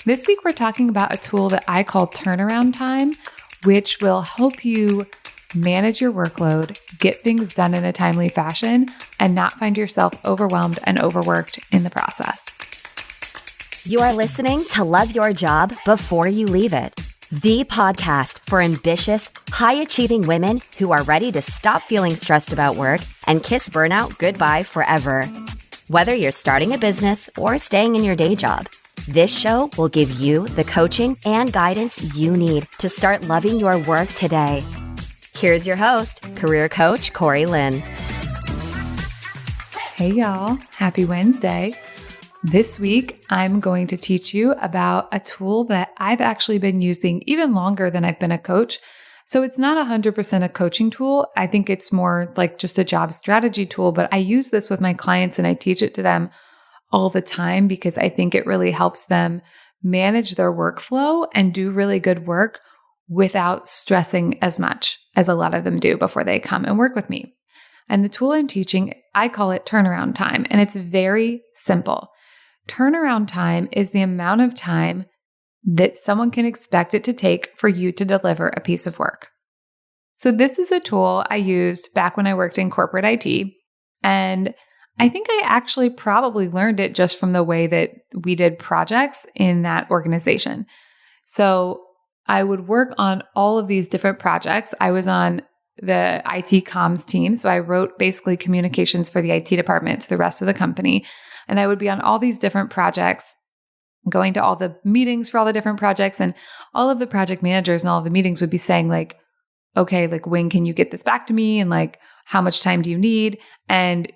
This week, we're talking about a tool that I call turnaround time, which will help you manage your workload, get things done in a timely fashion, and not find yourself overwhelmed and overworked in the process. You are listening to Love Your Job Before You Leave It, the podcast for ambitious, high-achieving women who are ready to stop feeling stressed about work and kiss burnout goodbye forever. Whether you're starting a business or staying in your day job, this show will give you the coaching and guidance you need to start loving your work today. Here's your host, career coach Corey Lynn. Hey y'all, happy Wednesday. This week, I'm going to teach you about a tool that I've actually been using even longer than I've been a coach. So it's not 100% a coaching tool. I think it's more like just a job strategy tool, but I use this with my clients and I teach it to them all the time because I think it really helps them manage their workflow and do really good work without stressing as much as a lot of them do before they come and work with me. And the tool I'm teaching, I call it turnaround time, and it's very simple. Turnaround time is the amount of time that someone can expect it to take for you to deliver a piece of work. So this is a tool I used back when I worked in corporate IT, and I think I actually probably learned it just from the way that we did projects in that organization. So I would work on all of these different projects. I was on the IT comms team, so I wrote basically communications for the IT department to the rest of the company. And I would be on all these different projects, going to all the meetings for all the different projects, and all of the project managers and all of the meetings would be saying like, okay, like when can you get this back to me? And like, how much time do you need? And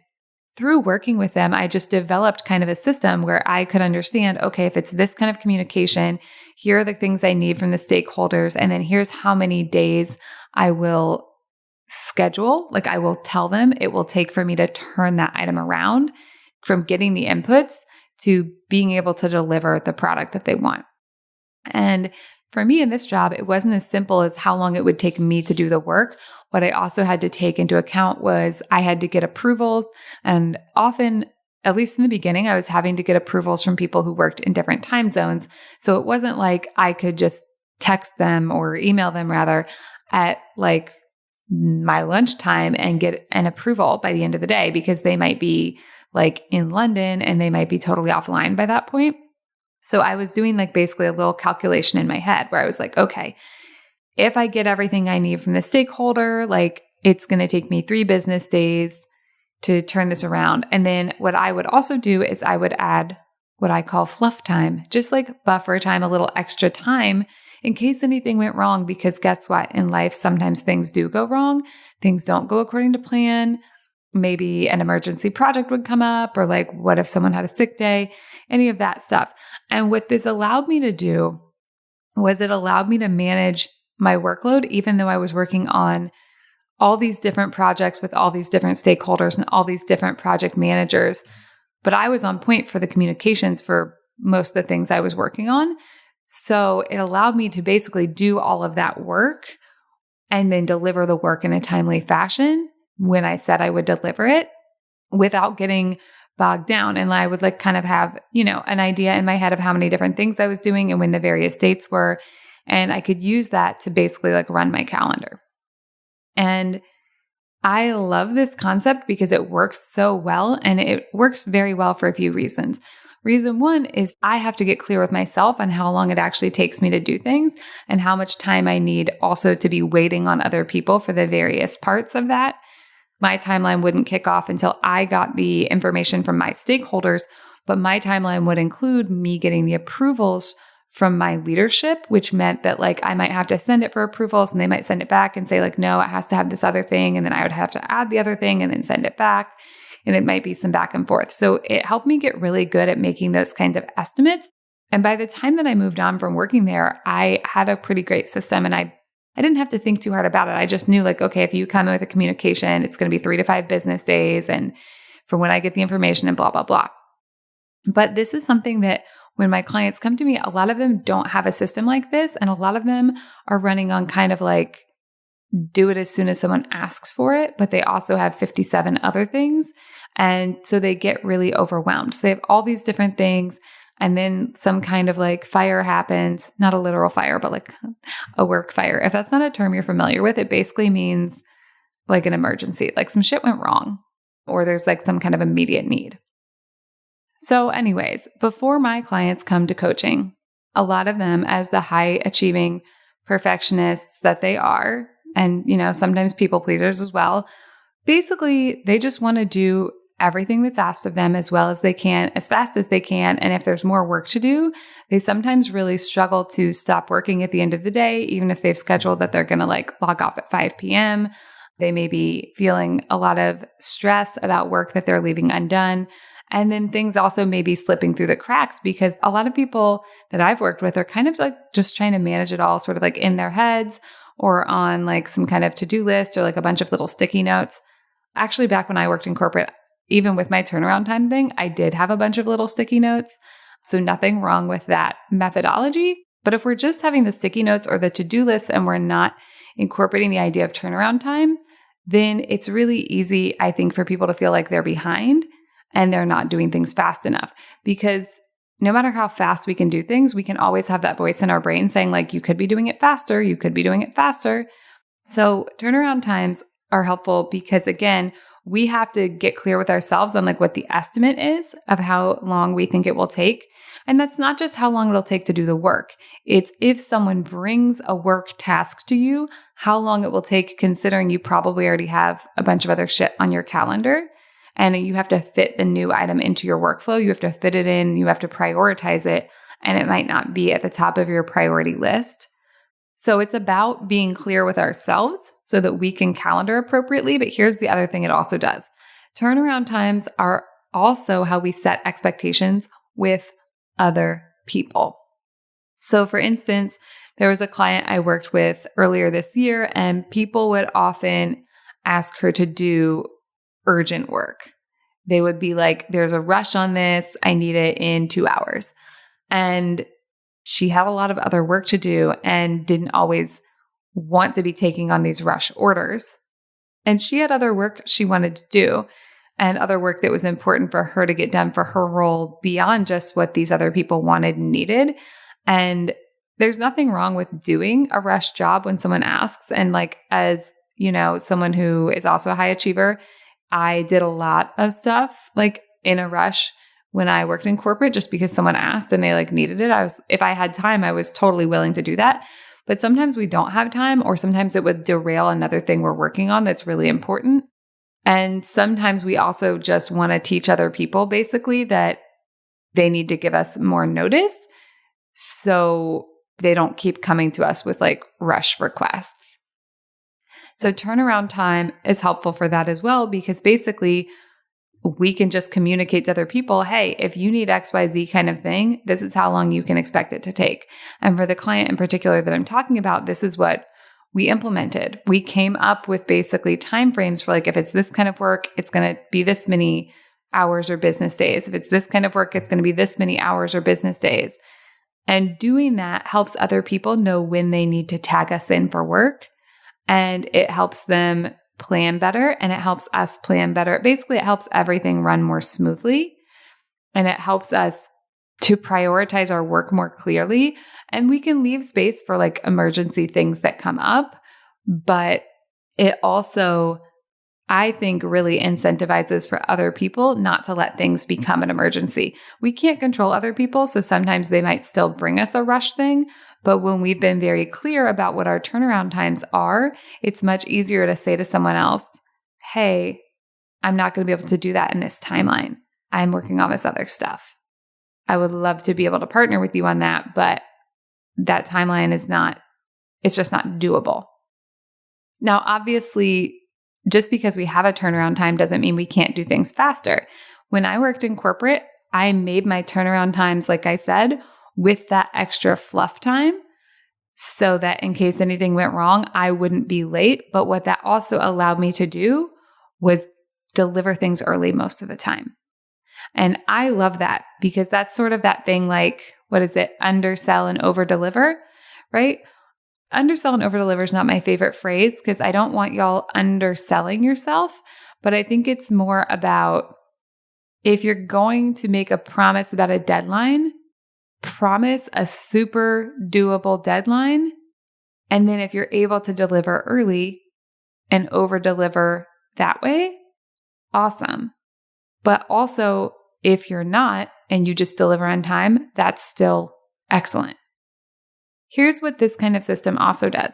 through working with them, I just developed kind of a system where I could understand, okay, if it's this kind of communication, here are the things I need from the stakeholders. And then here's how many days I will schedule. Like I will tell them it will take for me to turn that item around from getting the inputs to being able to deliver the product that they want. And for me in this job, it wasn't as simple as how long it would take me to do the work. What I also had to take into account was I had to get approvals. And often, at least in the beginning, I was having to get approvals from people who worked in different time zones. So it wasn't like I could just text them or email them rather at like my lunchtime and get an approval by the end of the day because they might be like in London and they might be totally offline by that point. So I was doing like basically a little calculation in my head where I was like, okay, if I get everything I need from the stakeholder, like it's going to take me 3 business days to turn this around. And then what I would also do is I would add what I call fluff time, just like buffer time, a little extra time in case anything went wrong. Because guess what? In life, sometimes things do go wrong. Things don't go according to plan. Maybe an emergency project would come up, or like, what if someone had a sick day? Any of that stuff. And what this allowed me to do was it allowed me to manage my workload, even though I was working on all these different projects with all these different stakeholders and all these different project managers. But I was on point for the communications for most of the things I was working on. So it allowed me to basically do all of that work and then deliver the work in a timely fashion when I said I would deliver it without getting bogged down. And I would like kind of have, an idea in my head of how many different things I was doing and when the various dates were. And I could use that to basically like run my calendar. And I love this concept because it works so well, and it works very well for a few reasons. Reason one is I have to get clear with myself on how long it actually takes me to do things and how much time I need also to be waiting on other people for the various parts of that. My timeline wouldn't kick off until I got the information from my stakeholders, but my timeline would include me getting the approvals from my leadership, which meant that like I might have to send it for approvals and they might send it back and say like, no, it has to have this other thing. And then I would have to add the other thing and then send it back. And it might be some back and forth. So it helped me get really good at making those kinds of estimates. And by the time that I moved on from working there, I had a pretty great system and I didn't have to think too hard about it. I just knew like, okay, if you come in with a communication, it's going to be 3 to 5 business days and from when I get the information and blah, blah, blah. But this is something that when my clients come to me, a lot of them don't have a system like this. And a lot of them are running on kind of like do it as soon as someone asks for it, but they also have 57 other things. And so they get really overwhelmed. So they have all these different things. and then some kind of like fire happens, not a literal fire, but like a work fire. If that's not a term you're familiar with, it basically means like an emergency, like some shit went wrong, or there's like some kind of immediate need. So anyways, before my clients come to coaching, a lot of them, as the high achieving perfectionists that they are, and sometimes people pleasers as well, basically they just want to do everything that's asked of them as well as they can, as fast as they can. And if there's more work to do, they sometimes really struggle to stop working at the end of the day, even if they've scheduled that they're going to like log off at 5 p.m. They may be feeling a lot of stress about work that they're leaving undone. And then things also may be slipping through the cracks because a lot of people that I've worked with are kind of like just trying to manage it all sort of like in their heads or on like some kind of to-do list or like a bunch of little sticky notes. Actually, back when I worked in corporate, even with my turnaround time thing, I did have a bunch of little sticky notes. So nothing wrong with that methodology. But if we're just having the sticky notes or the to-do list and we're not incorporating the idea of turnaround time, then it's really easy, I think, for people to feel like they're behind and they're not doing things fast enough. Because no matter how fast we can do things, we can always have that voice in our brain saying like, you could be doing it faster, you could be doing it faster. So turnaround times are helpful because, again, we have to get clear with ourselves on like what the estimate is of how long we think it will take. And that's not just how long it'll take to do the work. It's if someone brings a work task to you, how long it will take, considering you probably already have a bunch of other shit on your calendar and you have to fit the new item into your workflow. You have to fit it in, you have to prioritize it, and it might not be at the top of your priority list. So it's about being clear with ourselves so that we can calendar appropriately. But here's the other thing it also does. Turnaround times are also how we set expectations with other people. So for instance, there was a client I worked with earlier this year, and people would often ask her to do urgent work. They would be like, there's a rush on this. I need it in 2 hours. And she had a lot of other work to do and didn't always want to be taking on these rush orders. And she had other work she wanted to do and other work that was important for her to get done for her role beyond just what these other people wanted and needed. And there's nothing wrong with doing a rush job when someone asks. And like, as someone who is also a high achiever, I did a lot of stuff like in a rush when I worked in corporate just because someone asked and they like needed it. If I had time, I was totally willing to do that. But sometimes we don't have time, or sometimes it would derail another thing we're working on that's really important. And sometimes we also just want to teach other people basically that they need to give us more notice so they don't keep coming to us with like rush requests. So turnaround time is helpful for that as well, because basically we can just communicate to other people, hey, if you need XYZ kind of thing, this is how long you can expect it to take. And for the client in particular that I'm talking about, this is what we implemented. We came up with basically timeframes for like, if it's this kind of work, it's going to be this many hours or business days. If it's this kind of work, it's going to be this many hours or business days. And doing that helps other people know when they need to tag us in for work. And it helps them plan better, and it helps us plan better. Basically, it helps everything run more smoothly, and it helps us to prioritize our work more clearly. And we can leave space for like emergency things that come up, but it also, I think, really incentivizes for other people not to let things become an emergency. We can't control other people, so sometimes they might still bring us a rush thing. But when we've been very clear about what our turnaround times are, it's much easier to say to someone else, hey, I'm not going to be able to do that in this timeline. I'm working on this other stuff. I would love to be able to partner with you on that, but that timeline it's just not doable. Now, obviously, just because we have a turnaround time doesn't mean we can't do things faster. When I worked in corporate, I made my turnaround times, like I said, with that extra fluff time so that in case anything went wrong, I wouldn't be late. But what that also allowed me to do was deliver things early most of the time. And I love that because that's sort of that thing like, what is it? Undersell and overdeliver, right? Undersell and overdeliver is not my favorite phrase because I don't want y'all underselling yourself, but I think it's more about if you're going to make a promise about a deadline, promise a super doable deadline. And then if you're able to deliver early and over deliver that way, awesome. But also, if you're not and you just deliver on time, that's still excellent. Here's what this kind of system also does.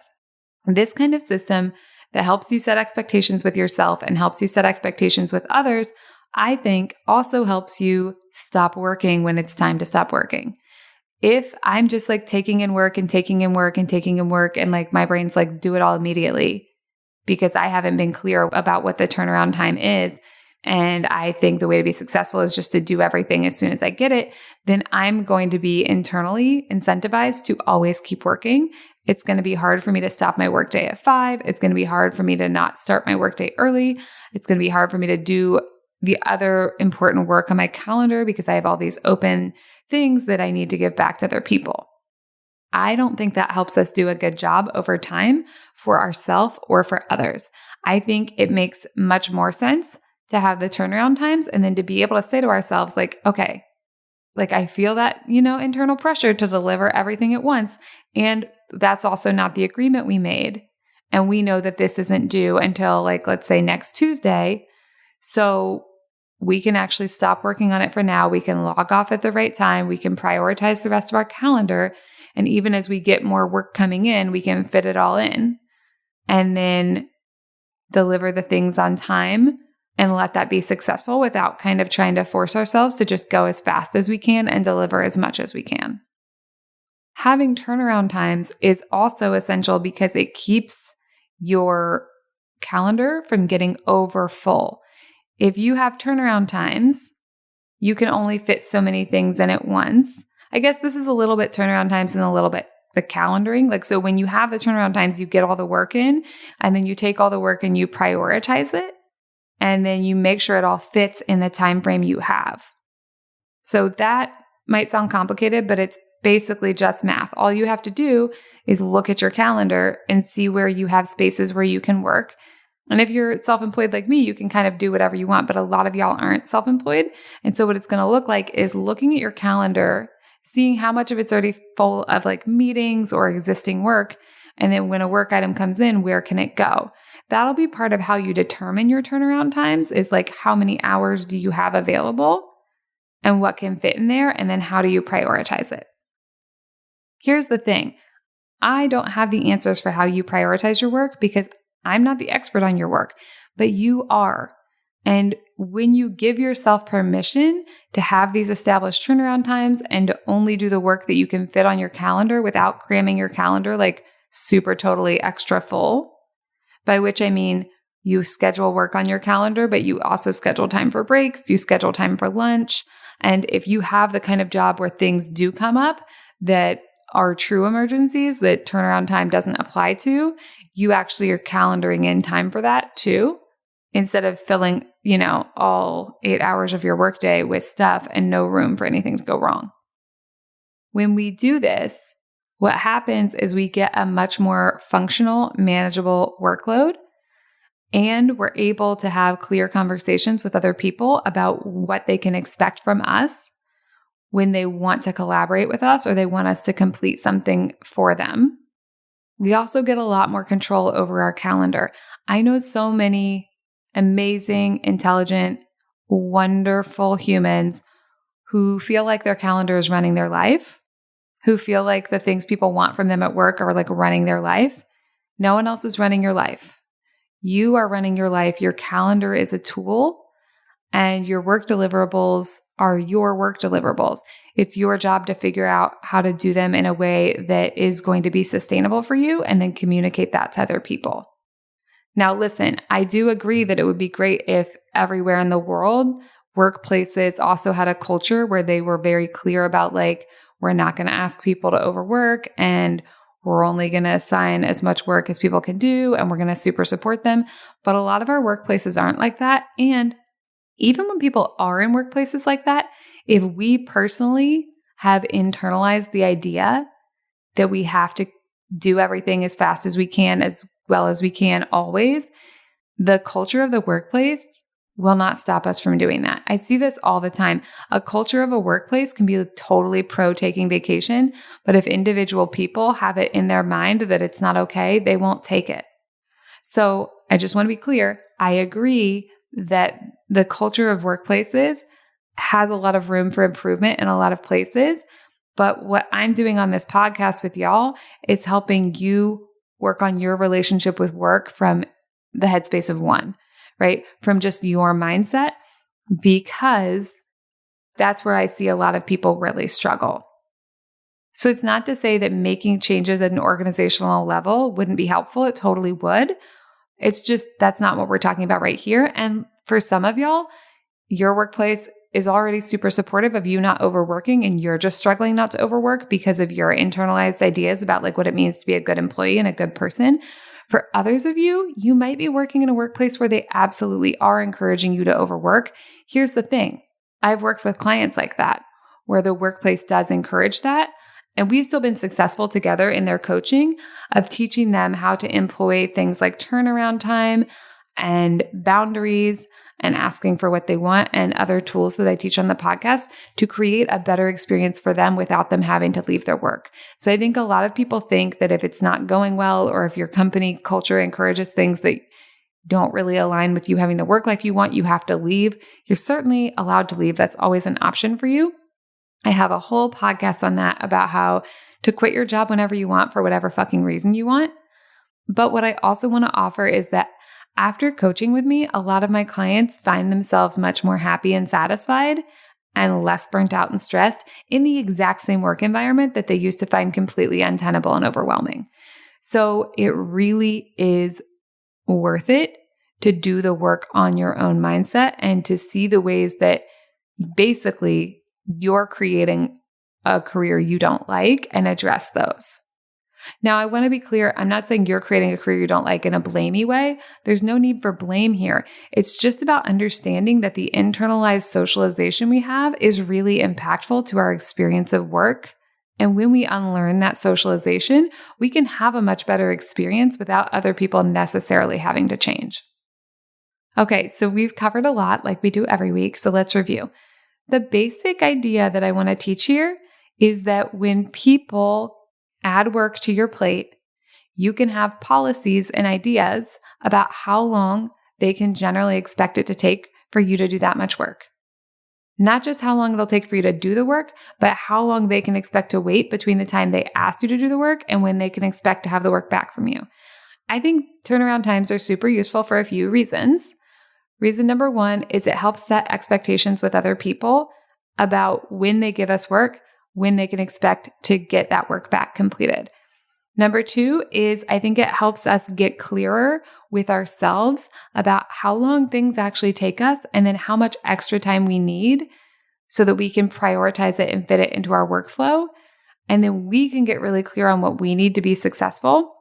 This kind of system that helps you set expectations with yourself and helps you set expectations with others, I think also helps you stop working when it's time to stop working. If I'm just like taking in work and taking in work and taking in work and like my brain's like, do it all immediately because I haven't been clear about what the turnaround time is, and I think the way to be successful is just to do everything as soon as I get it, then I'm going to be internally incentivized to always keep working. It's going to be hard for me to stop my workday at 5. It's going to be hard for me to not start my workday early. It's going to be hard for me to do the other important work on my calendar because I have all these open things that I need to give back to other people. I don't think that helps us do a good job over time for ourselves or for others. I think it makes much more sense to have the turnaround times and then to be able to say to ourselves, like, okay, like I feel that, internal pressure to deliver everything at once. And that's also not the agreement we made. And we know that this isn't due until like, let's say next Tuesday. So we can actually stop working on it for now. We can log off at the right time. We can prioritize the rest of our calendar. And even as we get more work coming in, we can fit it all in and then deliver the things on time and let that be successful without kind of trying to force ourselves to just go as fast as we can and deliver as much as we can. Having turnaround times is also essential because it keeps your calendar from getting over full. If you have turnaround times, you can only fit so many things in at once. I guess this is a little bit turnaround times and a little bit the calendaring. Like, so when you have the turnaround times, you get all the work in and then you take all the work and you prioritize it. And then you make sure it all fits in the time frame you have. So that might sound complicated, but it's basically just math. All you have to do is look at your calendar and see where you have spaces where you can work. And if you're self-employed like me, you can kind of do whatever you want, but a lot of y'all aren't self-employed. And so what it's going to look like is looking at your calendar, seeing how much of it's already full of like meetings or existing work. And then when a work item comes in, where can it go? That'll be part of how you determine your turnaround times is like how many hours do you have available and what can fit in there, and then how do you prioritize it? Here's the thing. I don't have the answers for how you prioritize your work because I'm not the expert on your work, but you are. And when you give yourself permission to have these established turnaround times and to only do the work that you can fit on your calendar without cramming your calendar like super totally extra full, by which I mean you schedule work on your calendar, but you also schedule time for breaks, you schedule time for lunch. And if you have the kind of job where things do come up that are true emergencies that turnaround time doesn't apply to, you actually are calendaring in time for that too, instead of filling, all 8 hours of your workday with stuff and no room for anything to go wrong. When we do this, what happens is we get a much more functional, manageable workload, and we're able to have clear conversations with other people about what they can expect from us when they want to collaborate with us or they want us to complete something for them. We also get a lot more control over our calendar. I know so many amazing, intelligent, wonderful humans who feel like their calendar is running their life, who feel like the things people want from them at work are like running their life. No one else is running your life. You are running your life. Your calendar is a tool, and your work deliverables are your work deliverables. It's your job to figure out how to do them in a way that is going to be sustainable for you and then communicate that to other people. Now, listen, I do agree that it would be great if everywhere in the world, workplaces also had a culture where they were very clear about like, we're not going to ask people to overwork and we're only going to assign as much work as people can do and we're going to super support them. But a lot of our workplaces aren't like that. And even when people are in workplaces like that, if we personally have internalized the idea that we have to do everything as fast as we can, as well as we can always, the culture of the workplace will not stop us from doing that. I see this all the time. A culture of a workplace can be totally pro taking vacation, but if individual people have it in their mind that it's not okay, they won't take it. So I just want to be clear. I agree that the culture of workplaces has a lot of room for improvement in a lot of places. But what I'm doing on this podcast with y'all is helping you work on your relationship with work from the headspace of one, right? From just your mindset, because that's where I see a lot of people really struggle. So it's not to say that making changes at an organizational level wouldn't be helpful. It totally would. It's just, that's not what we're talking about right here. And for some of y'all, your workplace is already super supportive of you not overworking, and you're just struggling not to overwork because of your internalized ideas about like what it means to be a good employee and a good person. For others of you, you might be working in a workplace where they absolutely are encouraging you to overwork. Here's the thing. I've worked with clients like that, where the workplace does encourage that. And we've still been successful together in their coaching of teaching them how to employ things like turnaround time and boundaries and asking for what they want and other tools that I teach on the podcast to create a better experience for them without them having to leave their work. So I think a lot of people think that if it's not going well, or if your company culture encourages things that don't really align with you having the work life you want, you have to leave. You're certainly allowed to leave. That's always an option for you. I have a whole podcast on that about how to quit your job whenever you want for whatever fucking reason you want. But what I also want to offer is that after coaching with me, a lot of my clients find themselves much more happy and satisfied and less burnt out and stressed in the exact same work environment that they used to find completely untenable and overwhelming. So it really is worth it to do the work on your own mindset and to see the ways that basically you're creating a career you don't like and address those. Now, I want to be clear. I'm not saying you're creating a career you don't like in a blamey way. There's no need for blame here. It's just about understanding that the internalized socialization we have is really impactful to our experience of work. And when we unlearn that socialization, we can have a much better experience without other people necessarily having to change. Okay, so we've covered a lot like we do every week. So let's review. The basic idea that I want to teach here is that when people add work to your plate, you can have policies and ideas about how long they can generally expect it to take for you to do that much work. Not just how long it'll take for you to do the work, but how long they can expect to wait between the time they ask you to do the work and when they can expect to have the work back from you. I think turnaround times are super useful for a few reasons. Reason number one is it helps set expectations with other people about when they give us work, when they can expect to get that work back completed. Number two is I think it helps us get clearer with ourselves about how long things actually take us and then how much extra time we need so that we can prioritize it and fit it into our workflow. And then we can get really clear on what we need to be successful.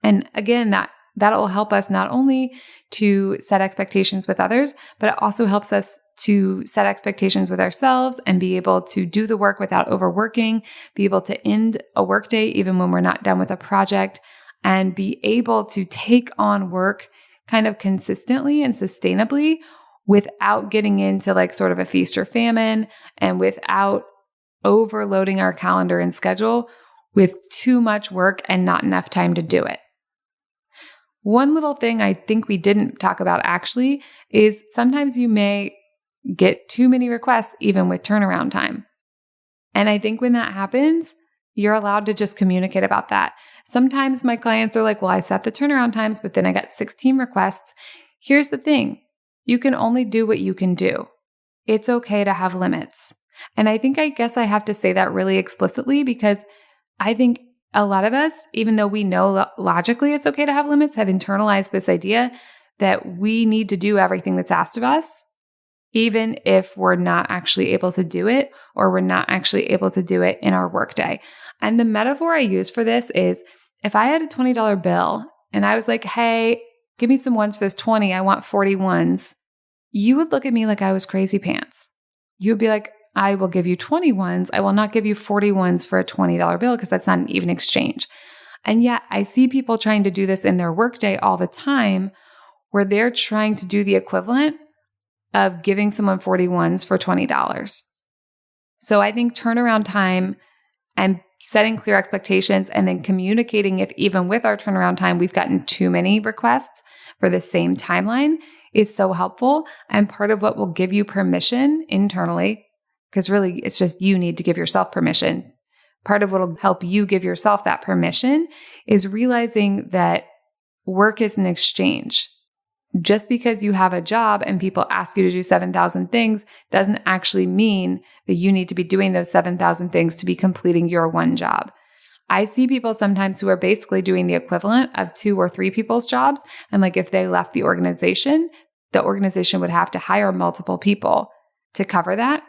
And again, that will help us not only to set expectations with others, but it also helps us to set expectations with ourselves and be able to do the work without overworking, be able to end a workday even when we're not done with a project, and be able to take on work kind of consistently and sustainably without getting into like sort of a feast or famine and without overloading our calendar and schedule with too much work and not enough time to do it. One little thing I think we didn't talk about actually is sometimes you may get too many requests even with turnaround time. And I think when that happens, you're allowed to just communicate about that. Sometimes my clients are like, well, I set the turnaround times, but then I got 16 requests. Here's the thing. You can only do what you can do. It's okay to have limits. And I guess I have to say that really explicitly because I think a lot of us, even though we know logically it's okay to have limits, have internalized this idea that we need to do everything that's asked of us, even if we're not actually able to do it or we're not actually able to do it in our workday. And the metaphor I use for this is if I had a $20 bill and I was like, hey, give me some ones for this 20, I want 40 ones, you would look at me like I was crazy pants. You would be like, I will give you 20 ones. I will not give you 40 ones for a $20 bill because that's not an even exchange. And yet I see people trying to do this in their workday all the time where they're trying to do the equivalent of giving someone 41s for $20. So I think turnaround time and setting clear expectations and then communicating if even with our turnaround time, we've gotten too many requests for the same timeline is so helpful. And part of what will give you permission internally, because really it's just you need to give yourself permission. Part of what will help you give yourself that permission is realizing that work is an exchange. Just because you have a job and people ask you to do 7,000 things doesn't actually mean that you need to be doing those 7,000 things to be completing your one job. I see people sometimes who are basically doing the equivalent of 2 or 3 people's jobs. And like if they left the organization would have to hire multiple people to cover that.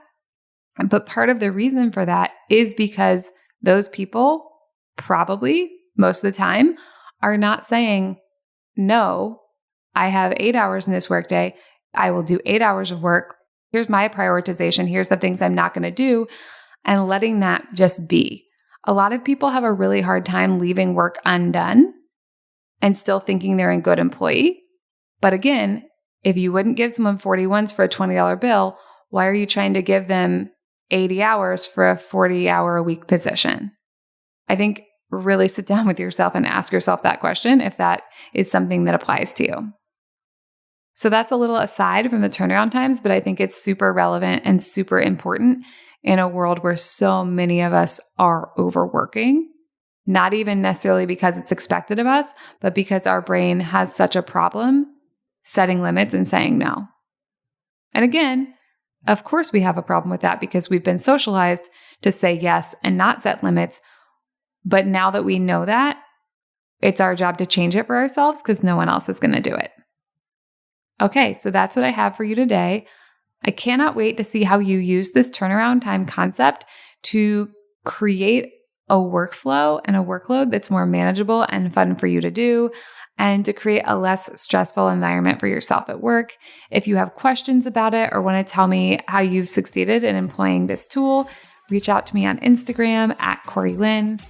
But part of the reason for that is because those people probably most of the time are not saying, no, I have 8 hours in this workday. I will do 8 hours of work. Here's my prioritization. Here's the things I'm not going to do. And letting that just be. A lot of people have a really hard time leaving work undone and still thinking they're a good employee. But again, if you wouldn't give someone 41s for a $20 bill, why are you trying to give them 80 hours for a 40-hour-a-week position? I think really sit down with yourself and ask yourself that question if that is something that applies to you. So that's a little aside from the turnaround times, but I think it's super relevant and super important in a world where so many of us are overworking, not even necessarily because it's expected of us, but because our brain has such a problem setting limits and saying no. And again, of course we have a problem with that because we've been socialized to say yes and not set limits. But now that we know that, it's our job to change it for ourselves because no one else is going to do it. Okay, so that's what I have for you today. I cannot wait to see how you use this turnaround time concept to create a workflow and a workload that's more manageable and fun for you to do, and to create a less stressful environment for yourself at work. If you have questions about it or want to tell me how you've succeeded in employing this tool, reach out to me on Instagram at Corey Lynn.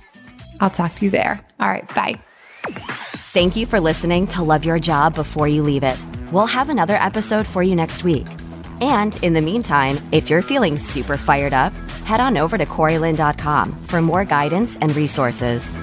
I'll talk to you there. All right, bye. Thank you for listening to Love Your Job Before You Leave It. We'll have another episode for you next week. And in the meantime, if you're feeling super fired up, head on over to CoreyLynn.com for more guidance and resources.